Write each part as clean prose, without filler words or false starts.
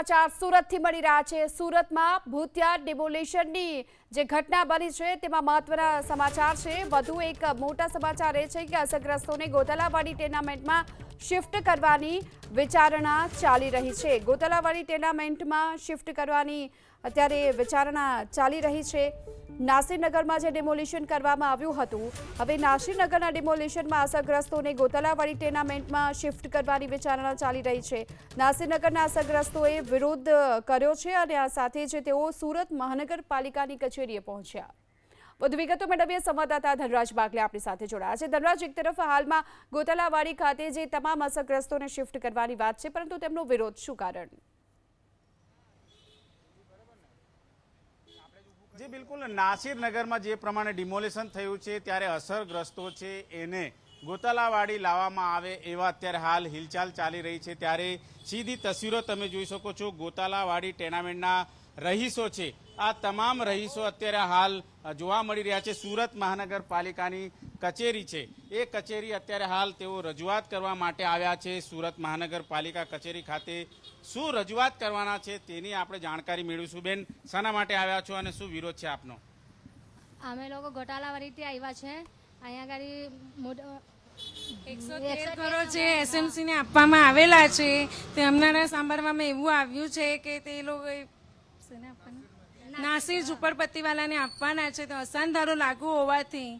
સમાચાર સુરતથી મળી રહ્યા છે। સુરતમાં ભૂતિયા ડિમોલિશનની જે ઘટના બની છે તેમાં મહત્વના સમાચાર છે। વધુ એક મોટા સમાચાર એ છે કે અસરગ્રસ્તોને ગોતાલાવાડી ટેનામેન્ટમાં શિફ્ટ કરવાની વિચારણા ચાલી રહી છે। ગોતાલાવાડી ટેનામેન્ટમાં શિફ્ટ કરવાની અત્યારે વિચારણા ચાલી રહી છે। નાસિરનગરમાં જે ડિમોલિશન કરવામાં આવ્યું હતું, હવે નાસિરનગરના ડિમોલિશનમાં અસરગ્રસ્તોને ગોતાલાવાડી ટેનામેન્ટમાં શિફ્ટ કરવાની વિચારણા ચાલી રહી છે। નાસિરનગરના અસરગ્રસ્તોએ વિરોધ કર્યો છે અને આ સાથે જ તેઓ સુરત મહાનગરપાલિકાની કચેરીએ પહોંચ્યા। વધુ વિગતો મેળવીએ સંવાદદાતા ધનરાજ બાગલે આપણી સાથે જોડાયા છે। ધનરાજ, એક તરફ હાલમાં ગોતાલાવાડી ખાતે જે તમામ અસરગ્રસ્તોને શિફ્ટ કરવાની વાત છે, પરંતુ તેમનો વિરોધ શું કારણ? जी बिल्कुल, नासिरनगરમાં જે પ્રમાણે ડિમોલિશન થયું છે ત્યારે અસરગ્રસ્તો છે એને ગોતાલાવાડી લાવવામાં આવે એવા અત્યારે હાલ હિલચાલ ચાલી રહી છે। ત્યારે સીધી તસવીરો તમે જોઈ શકો છો। ગોતાલાવાડી ટેનામેન્ટના રહીશો છે, આ તમામ રહીશો અત્યારે હાલ જોવા મળી રહ્યા છે। સુરત મહાનગરપાલિકાની કચેરી છે, એ કચેરી અત્યારે હાલ તેઓ રજૂઆત કરવા માટે આવ્યા છે। સુરત મહાનગરપાલિકા કચેરી ખાતે શું રજૂઆત કરવાના છે તેની આપણે જાણકારી મેળવીશું। બેન, શાના માટે આવ્યા છો અને શું વિરોધ છે આપનો? અમે લોકો ગોટાલાવાડીથી આવ્યા છે। અહીંયા ગાડી 113 કરોડ જે એસએમસી ને આપવામાં આવેલા છે તે હમણાં સાંભળવામાં એવું આવ્યું છે કે તે લોકો નાસિર ઝુંપડપટ્ટીવાલાને આપવાના છે, તો અસાનધારો લાગુ હોવાથી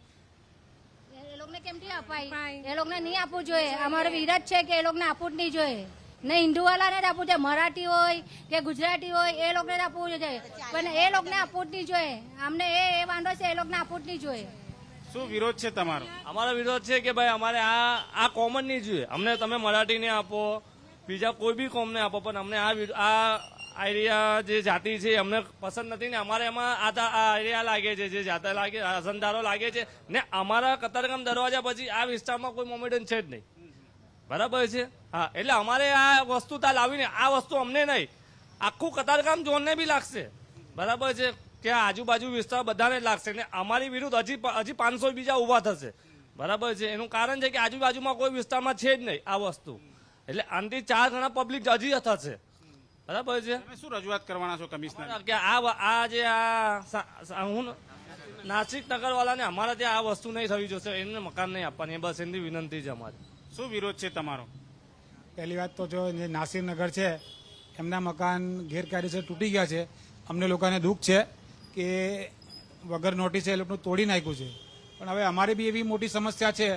એ લોકોને કેમથી અપાય? એ લોકોને નહીં આપવું જોઈએ। અમારો વિરોધ છે કે એ લોકોને આપવું જ નહીં જોઈએ। ને હિન્દુવાલાને જ આપવું જોઈએ, મરાઠી હોય કે ગુજરાતી હોય એ લોકોને જ આપવું જોઈએ, પણ એ લોકોને આપવું જ નહીં જોઈએ। અમને એ વાંધો છે, એ લોકોને આપવું જ નહીં જોઈએ। શું વિરોધ છે તમારો? અમારો વિરોધ છે કે ભાઈ અમારે આ કોમન નહીં જોઈએ। અમને તમે મરાઠીને આપો, બીજા કોઈ બી કોમને આપો, પણ અમને આ આઈડિયા જે જાતિ છે અમને પસંદ નથી ને અમારે એમાં આ આઈડિયા લાગે છે, જે જાતા લાગે અસંધારો લાગે છે ને અમારા કતારગામ દરવાજા પછી આ વિસ્તારમાં કોઈ મોમેડન છે જ નહીં, બરાબર છે? હા, એટલે અમારે આ વસ્તુ ત્યાં લાવીને આ વસ્તુ અમને નહીં, આખું કતારગામ ઝોનને બી લાગશે, બરાબર છે? કે આજુબાજુ વિસ્તાર બધાને જ લાગશે ને અમારી વિરુદ્ધ હજી 500 બીજા ઊભા થશે, બરાબર છે? એનું કારણ છે કે આજુબાજુમાં કોઈ વિસ્તારમાં છે જ નહીં આ વસ્તુ, એટલે આનાથી 4 ગણા પબ્લિક હજી થશે, બરાબર છે? તમે શું રજૂઆત કરવાના છો કમિશનર? કે આ જે હું નાસિક નગરવાળાને અમારા ત્યાં આ વસ્તુ નહીં થવી જોશે, એને મકાન નહીં આપવાની, બસ એની વિનંતી છે અમારી। શું વિરોધ છે તમારો? પહેલી વાત તો જો જે નાસિરનગર છે એમના મકાન ગેરકાયદેસર તૂટી ગયા છે। અમને લોકોને દુઃખ છે કે વગર નોટિસે એ લોકોનું તોડી નાખ્યું છે, પણ હવે અમારી બી એવી મોટી સમસ્યા છે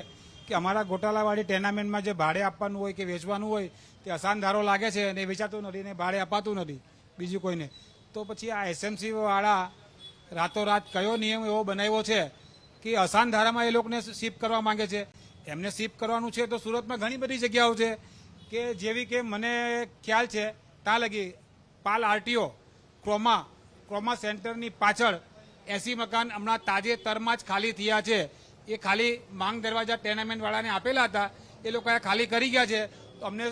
કે અમારા ગોટાલાવાડી ટેનામેન્ટમાં જે ભાડે આપવાનું હોય કે વેચવાનું હોય તે અસાનધારો લાગે છે અને વેચાતું નથી ને ભાડે અપાતું નથી બીજું કોઈને। તો પછી આ એસએમસી વાળા રાતોરાત કયો નિયમ એવો બનાવ્યો છે કે અસાનધારામાં એ લોકોને શિફ્ટ કરવા માંગે છે? એમને શિફ્ટ કરવાનું છે તો સુરતમાં ઘણી બધી જગ્યાઓ છે કે જેવી કે મને ખ્યાલ છે ત્યાં લગી પાલ આરટીઓ ક્રોમા સેન્ટરની પાછળ 80 મકાન હમણાં તાજેતરમાં જ ખાલી થયા છે। એ ખાલી માંગ દરવાજા ટેનામેન્ટવાળાને આપેલા હતા, એ લોકોએ ખાલી કરી ગયા છે। તો અમને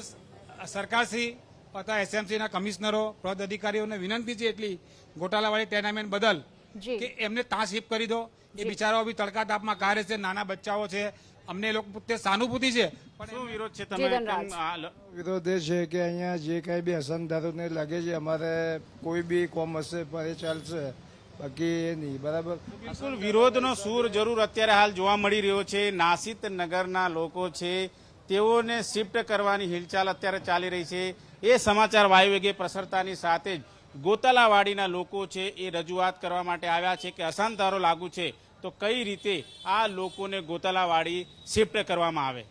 સરકારશ્રી તથા એસએમસીના કમિશનરો પદ અધિકારીઓને વિનંતી છે એટલી ગોટાલાવાડી ટેનામેન્ટ બદલ કે એમને ત્યાં શિફ્ટ કરી દો। એ બિચારાઓ બી તડકા તાપમાં કાઢે છે, નાના બચ્ચાઓ છે, અમને એ લોકો પ્રત્યે સહાનુભૂતિ છે। શું વિરોધ છે તમે? વિરોધ એ છે કે અહીંયા જે કઈ બી અસંધારોને લાગે છે અમારે કોઈ બી કોમ હશે પર એ ચાલશે, બાકી એ નહીં, બરાબર? બિલકુલ વિરોધનો સૂર જરૂર અત્યારે હાલ જોવા મળી રહ્યો છે। નાસિરનગરના લોકો છે તેઓને શિફ્ટ કરવાની હિલચાલ અત્યારે ચાલી રહી છે। એ સમાચાર વાયુવેગે પ્રસરતાની સાથે જ ગોતાલાવાડીના લોકો છે એ રજૂઆત કરવા માટે આવ્યા છે કે અસાનધારો લાગુ છે તો કઈ રીતે આ લોકોને ગોતાલાવાડી શિફ્ટ કરવામાં આવે।